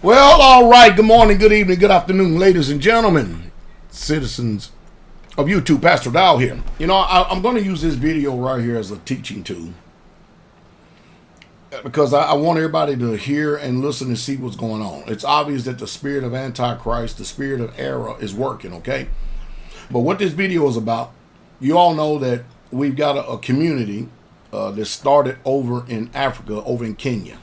Well, all right. Good morning, good evening, good afternoon, ladies and gentlemen, citizens of YouTube. Pastor Dowell here. I'm going to use this video right here as a teaching tool because I want everybody to hear and listen and see what's going on. It's obvious that the spirit of Antichrist, the spirit of error is working, okay? But what this video is about, you all know that we've got a community that started over in Africa, over in Kenya.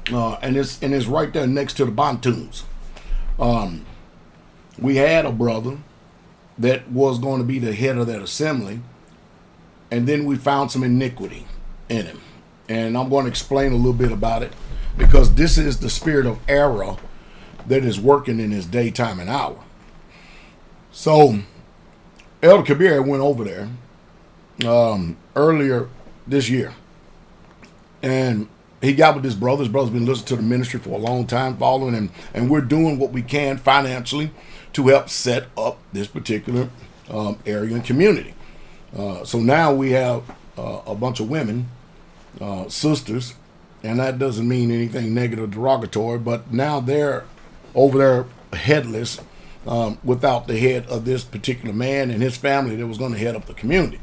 And it's right there next to the Bantus. We had a brother that was going to be the head of that assembly, and then we found some iniquity in him. And I'm going to explain a little bit about it because this is the spirit of error that is working in his daytime and hour. So Elder Kabir went over there earlier this year, and he got with his brother. His brother's been listening to the ministry for a long time, following him, and we're doing what we can financially to help set up this particular area and community. So now we have a bunch of women, sisters, and that doesn't mean anything negative or derogatory, but now they're over there headless, without the head of this particular man and his family that was going to head up the community.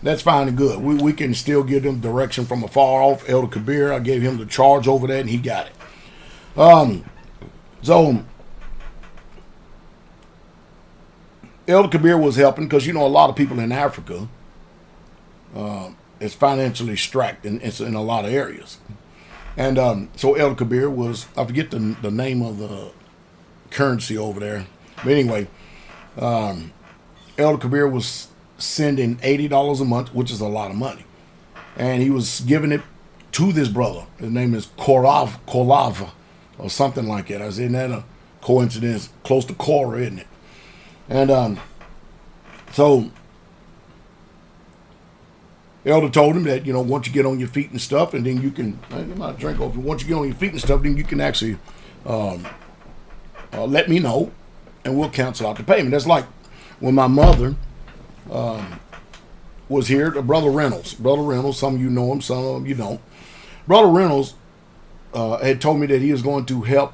That's fine and good. We can still give them direction from afar off. Elder Kabir, I gave him the charge over that, and he got it. So Elder Kabir was helping because a lot of people in Africa is financially strapped in a lot of areas, and so Elder Kabir was, I forget the name of the currency over there, but anyway, Elder Kabir was sending $80 a month, which is a lot of money, and he was giving it to this brother. His name is Kolav or something like that. I said, isn't that a coincidence? Close to Korah, isn't it? And so Elder told him that once you get on your feet and stuff, and then you can get my drink over. Once you get on your feet and stuff, then you can actually let me know, and we'll cancel out the payment. That's like when my mother was here, Brother Reynolds, some of you know him, some of you don't. Brother Reynolds had told me that he was going to help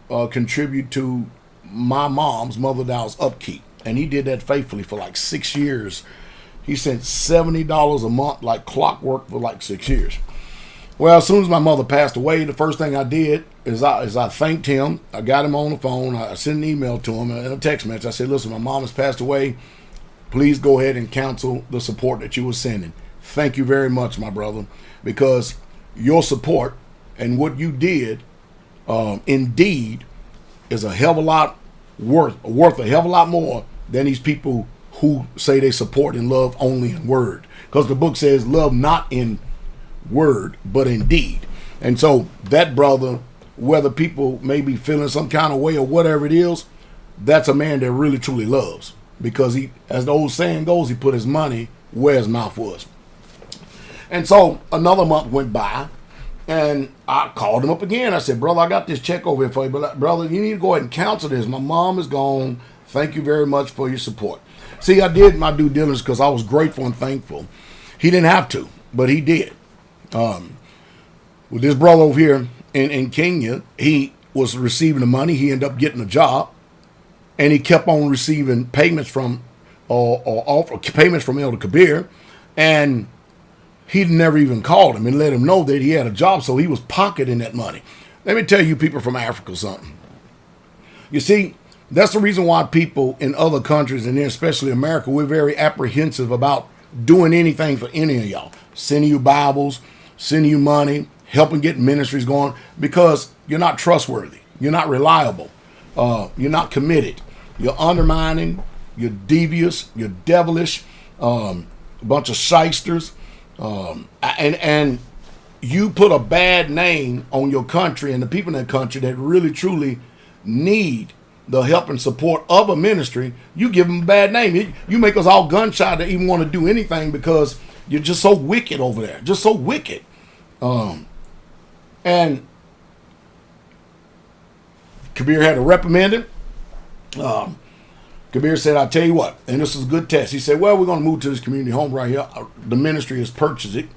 contribute to my mom's, Mother Dowell's, upkeep, and he did that faithfully for like 6 years. He sent $70 a month like clockwork for like 6 years. Well, as soon as my mother passed away, the first thing I did is I thanked him. I got him on the phone. I sent an email to him and a text message. I said, listen, my mom has passed away. Please go ahead and cancel the support that you were sending. Thank you very much, my brother, because your support and what you did indeed is a hell of a lot worth a hell of a lot more than these people who say they support and love only in word. Because the book says love not in word, but in deed. And so that brother, whether people may be feeling some kind of way or whatever it is, that's a man that really truly loves. Because he, as the old saying goes, he put his money where his mouth was. And so another month went by, and I called him up again. I said, brother, I got this check over here for you, but brother, you need to go ahead and cancel this. My mom is gone. Thank you very much for your support. See, I did my due diligence because I was grateful and thankful. He didn't have to, but he did. With this brother over here in Kenya, he was receiving the money. He ended up getting a job. And he kept on receiving payments from payments from Elder Kabir, and he never even called him and let him know that he had a job, so he was pocketing that money. Let me tell you people from Africa something. You see, that's the reason why people in other countries, and especially America, we're very apprehensive about doing anything for any of y'all. Sending you Bibles, sending you money, helping get ministries going, because you're not trustworthy. You're not reliable. You're not committed. You're undermining, you're devious, you're devilish, a bunch of shysters, and you put a bad name on your country and the people in that country that really truly need the help and support of a ministry. You give them a bad name. You make us all gun shy to even want to do anything because you're just so wicked over there, just so wicked. And Kabir had to reprimand him. Kabir said, I tell you what, and this is a good test. He said, well, we're going to move to this community home right here. The ministry has purchased it.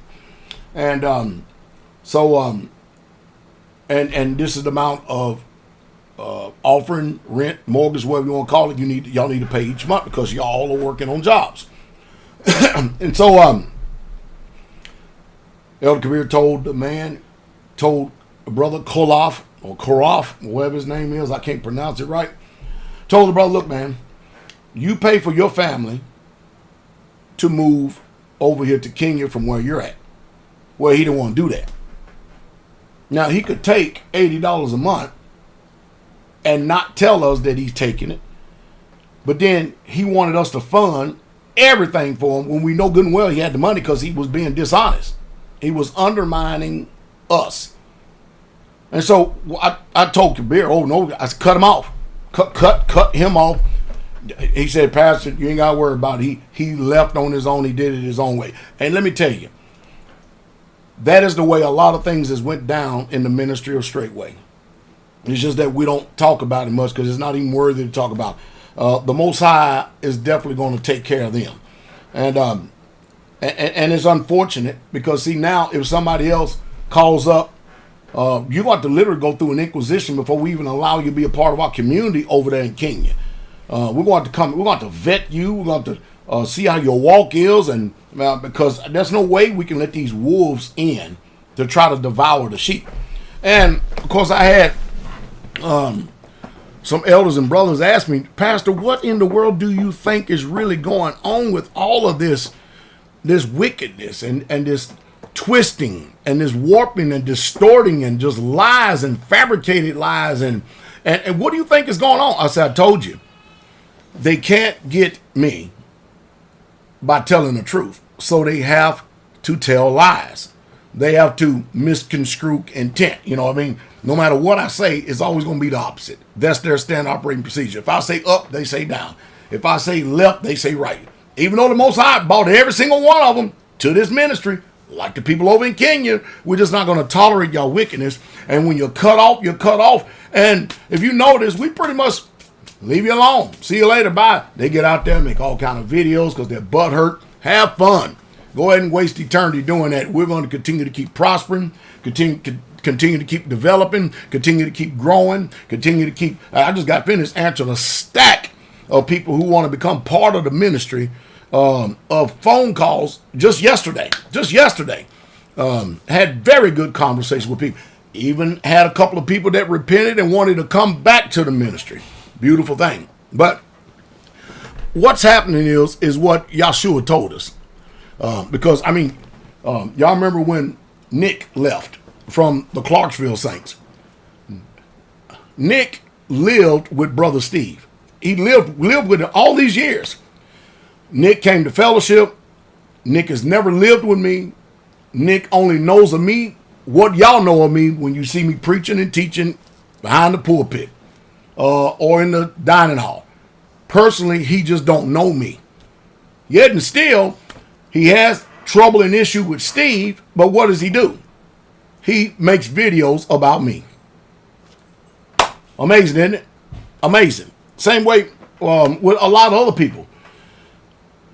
And and this is the amount of offering, rent, mortgage, whatever you want to call it. Y'all need to pay each month because y'all are working on jobs. And so Elder Kabir told Brother Koloff, or Koroff, whatever his name is, I can't pronounce it right, told the brother, look, man, you pay for your family to move over here to Kenya from where you're at. Well, he didn't want to do that. Now, he could take $80 a month and not tell us that he's taking it, but then he wanted us to fund everything for him when we know good and well he had the money because he was being dishonest. He was undermining us. And so I told Kabir, oh no, I cut him off. Cut him off. He said, Pastor, you ain't got to worry about it. He left on his own. He did it his own way. And let me tell you, that is the way a lot of things has went down in the ministry of Straitway. It's just that we don't talk about it much because it's not even worthy to talk about. The Most High is definitely going to take care of them. And it's unfortunate because, see, now if somebody else calls up, you got to literally go through an inquisition before we even allow you to be a part of our community over there in Kenya. We're going to vet you. We're going to see how your walk is, and because there's no way we can let these wolves in to try to devour the sheep. And of course, I had some elders and brothers ask me, Pastor, what in the world do you think is really going on with all of this wickedness and this twisting and this warping and distorting and just lies and fabricated lies and what do you think is going on? I said, I told you, they can't get me by telling the truth, so they have to tell lies. They have to misconstrue intent. You know what I mean? No matter what I say, it's always going to be the opposite. That's their standard operating procedure. If I say up, they say down. If I say left, they say right. Even though the Most High brought every single one of them to this ministry, like the people over in Kenya, we're just not going to tolerate y'all wickedness. And when you're cut off, you're cut off. And if you notice, we pretty much leave you alone. See you later. Bye. They get out there and make all kind of videos because their butt hurt. Have fun. Go ahead and waste eternity doing that. We're going to continue to keep prospering, continue to keep developing, continue to keep growing, continue to keep. I just got finished answering a stack of people who want to become part of the ministry of phone calls just yesterday. Had very good conversations with people. Even had a couple of people that repented and wanted to come back to the ministry. Beautiful thing. But what's happening is what Yahshua told us. Because, I mean, y'all remember when Nick left from the Clarksville Saints? Nick lived with Brother Steve. He lived with him all these years. Nick came to fellowship. Nick has never lived with me. Nick only knows of me what y'all know of me when you see me preaching and teaching behind the pulpit or in the dining hall. Personally, he just don't know me. Yet and still, he has trouble and issue with Steve, but what does he do? He makes videos about me. Amazing, isn't it? Amazing. Same way with a lot of other people.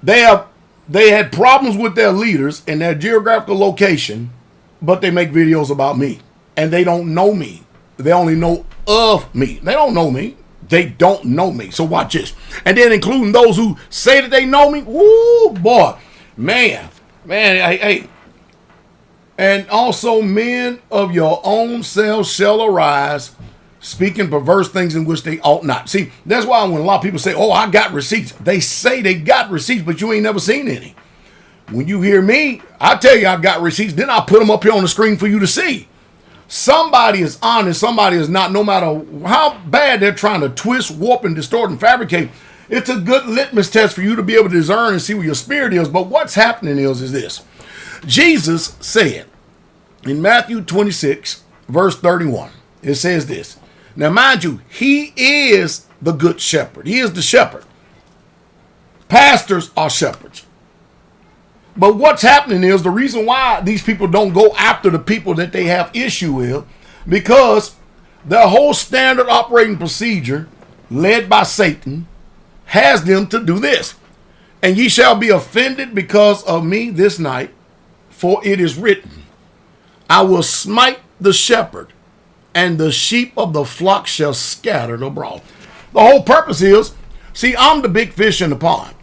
They had problems with their leaders and their geographical location, but they make videos about me. And they don't know me. They only know of me. They don't know me. They don't know me. So watch this. And then including those who say that they know me. Woo, boy. Man, hey. And also men of your own selves shall arise, speaking perverse things in which they ought not. See, that's why when a lot of people say, oh, I got receipts. They say they got receipts, but you ain't never seen any. When you hear me, I tell you I got receipts. Then I put them up here on the screen for you to see. Somebody is honest. Somebody is not, no matter how bad they're trying to twist, warp, and distort and fabricate. It's a good litmus test for you to be able to discern and see where your spirit is. But what's happening is this. Jesus said in Matthew 26, verse 31, it says this. Now, mind you, he is the good shepherd. He is the shepherd. Pastors are shepherds. But what's happening is the reason why these people don't go after the people that they have issue with, because their whole standard operating procedure, led by Satan, has them to do this. And ye shall be offended because of me this night, for it is written, I will smite the shepherd, and the sheep of the flock shall scatter abroad. The whole purpose is, see, I'm the big fish in the pond.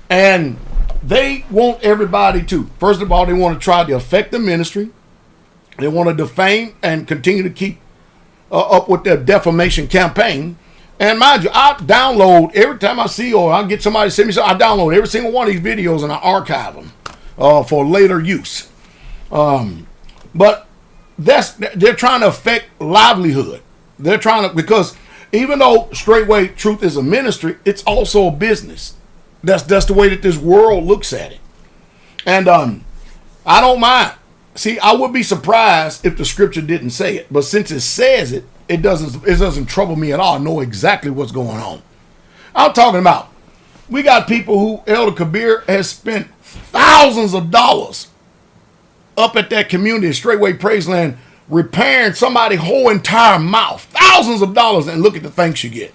And they want everybody to, first of all, they want to try to affect the ministry. They want to defame and continue to keep up with their defamation campaign. And mind you, I download every time I see, or I get somebody to send me something, I download every single one of these videos and I archive them for later use. But they're trying to affect livelihood. They're trying to, because even though Straitway Truth is a ministry, it's also a business. That's the way that this world looks at it. And I don't mind. See, I would be surprised if the scripture didn't say it, but since it says it, it doesn't trouble me at all. I know exactly what's going on. I'm talking about, we got people who Elder Kabir has spent thousands of dollars up at that community, Straitway Praiseland, repairing somebody's whole entire mouth. Thousands of dollars, and look at the thanks you get.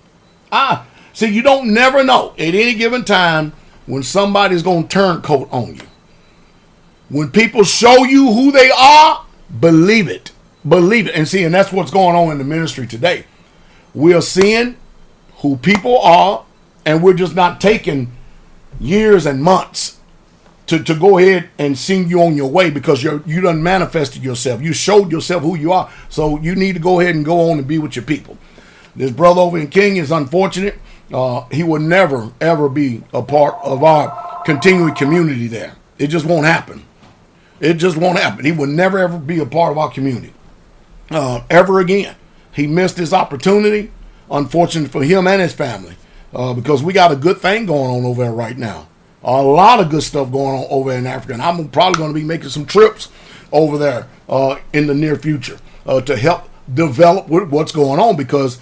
See, you don't never know at any given time when somebody's going to turncoat on you. When people show you who they are, believe it. Believe it. And see, and that's what's going on in the ministry today. We're seeing who people are, and we're just not taking years and months to go ahead and send you on your way, because you done manifested yourself. You showed yourself who you are. So you need to go ahead and go on and be with your people. This brother over in King is unfortunate. He will never, ever be a part of our continuing community there. It just won't happen. It just won't happen. He will never, ever be a part of our community ever again. He missed his opportunity. Unfortunate for him and his family, because we got a good thing going on over there right now. A lot of good stuff going on over in Africa. And I'm probably going to be making some trips over there in the near future to help develop what's going on, because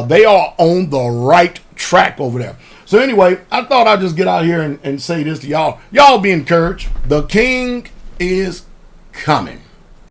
they are on the right track over there. So anyway, I thought I'd just get out here and say this to y'all. Y'all be encouraged. The King is coming.